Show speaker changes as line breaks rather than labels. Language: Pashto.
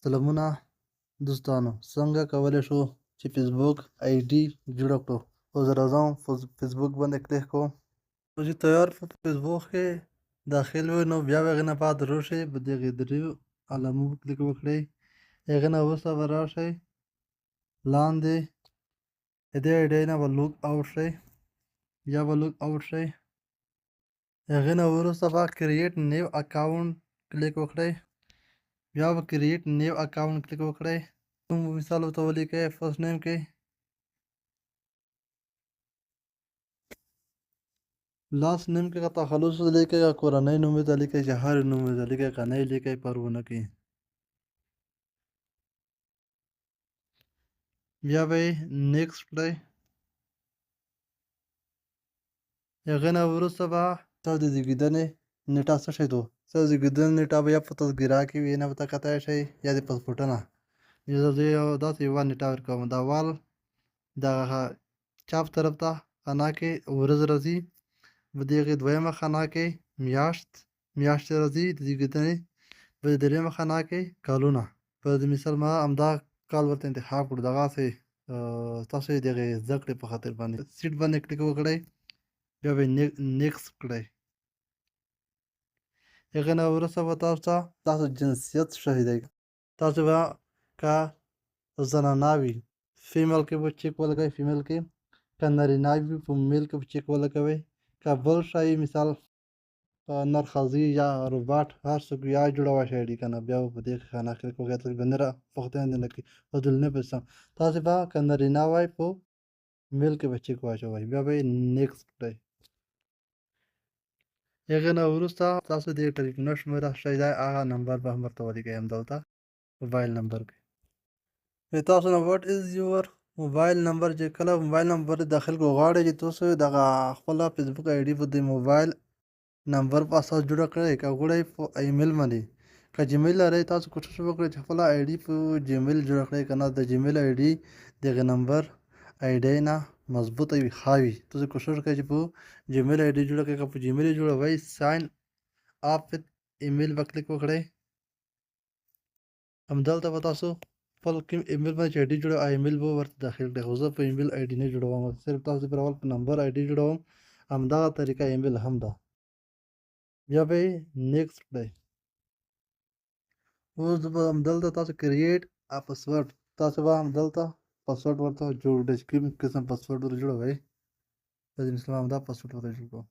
سلامونه دوستانو، څنګه کولی شو چې فیسبوک آی ډي جوړه کړو. اوس راځم فیسبوک باندې کلیک کوم. چې تیار په فیسبوک کې داخل وي نو بیا به هغې نه بعد راشئ په دغې دریو علامو کلیک وکړئ. هغې نه وروسته به راشئ لاندې د دې آی ډي نه به لوګ آوټ شئ یا به لوګ آوټ شئ. هغې نه وروسته به کریټ نیو اکاونټ کلیک وکړئ. بیا به کریټ نیو اکاونټ کلیک وکړئ. کوم مثال ورته ولیکئ فرست نیم کې. لاست نیم کې که تخلص لیکئ یا کورنۍ نوم یې ته لیکئ چې هر نوم یې ته لیکئ که نه یې لیکئ پروا نه کوي. بیا به یې نیکسټ کړئ. هغې نه وروسته به ستاسو د زیږېدنې نیټه څه شی ده. ستاسو زیږېدنې نیټه به یا په تذکره کې وي نه به ته کتلی شئ یا د پاسپورټ نه. زه یو داسې یوه نیټه ورکوم. د اول دغه چپ طرف ته خانه کې ورځ راځي. په دغې دویمه خانه کې میاشتې راځي د زیږېدنې. په درېیمه خانه کې کالونه. په مثال ما همدا کال ورته انتخاب کړو. دغسې تاسو یې دغې زده کړې په خاطر باندې سیټ باندې کلیک وکړئ. بیا به یې نیکسټ کړئ. هغې نه وروسته به تاسو ته ستاسو جنسیت څه دی. تاسو به که زنانه وي فیمیل کې به چیک ولګوئ. فیمیل کې که نارینه وي په میل کې به چیک ولګوئ. که بل شی مثال نر ښځی یا روباټ هر څوک وي یا جوړولی شئ که نه بیا به په دې خانه کلیک وکړئ. تاسو به نه پوښتنه دې نه کوي بدلونی پسې تاسو به که نارینه وای په میل کې به چیک واچوئ. بیا به یې نیکسټ کړئ. هغې نه وروسته تاسو د ټلیفون شمېره شی دی هغه نمبر به هم ورته ولیکئ همدلته موبایل نمبر کې. تاسو نه واټ از یور موبایل نمبر چې کله موبایل نمبر داخل کړو غواړئ چې تاسو دغه خپله فیسبوک آی ډي په د موبایل نمبر په اساس جوړه کړئ. که غواړئ په ایمیل باندې که جیمیل لرئ تاسو کوشش وکړئ چې خپله آی ډي په جیمیل جوړه کړئ. که نه د جیمیل آی ډي دغې نمبر آی ډي نه مضبوطه وي ښه وي. تاسو کوشش وکړئ چې په جیمیل آی ډي جوړه کړئ. که په جیمیل یې جوړوئ ساین اپ وت ایمیل به کلیک وکړئ. همدلته به تاسو خپل کوم ایمیل باندې چې آی ډي جوړوئ ایمیل به ورته داخل کړئ. خو زه په ایمیل آی ډي نه جوړوم صرف تاسو پر اول په نمبر آی ډي جوړوم. همدغه طریقه ایمیل هم ده. بیا به یې نیکسټ کړئ. اوس به همدلته تاسو کریټ ا پاسورډ تاسو به همدلته پاسورډ ورته جوړ کړئ چې کوم قسم پاسورډ ورته جوړوئ. په دې مثال همدا پاسورډ ورته جوړ کړم.